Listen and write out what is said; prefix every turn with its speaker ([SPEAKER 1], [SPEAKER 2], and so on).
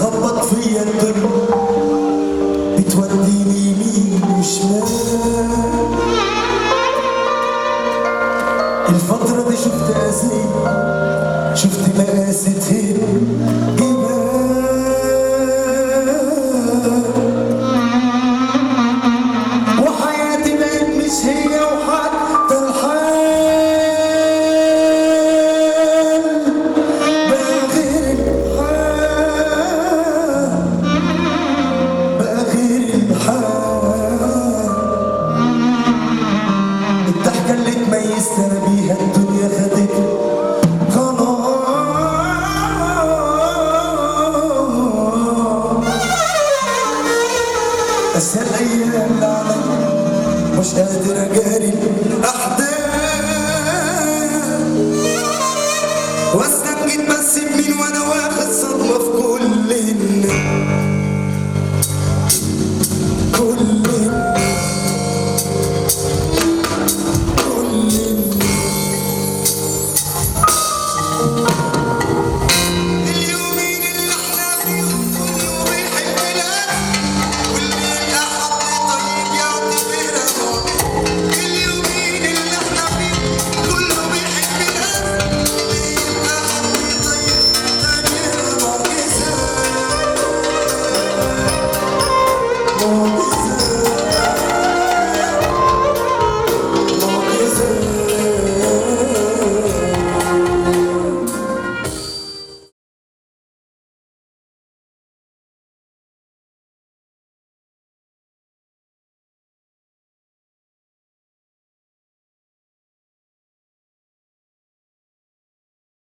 [SPEAKER 1] بتخبط فيا الدنيا، بتوديني يمين وشمال. الفترة دي شفت قاسية، شفت مقاستين وحياتي بقت مش هي وحتى الحال بقى غير الحال، بقى غير الحال. الضحكة اللي اتميزت انا بيها الدنيا خدتني بس الايام اللي عليا مش قادر اجاهد.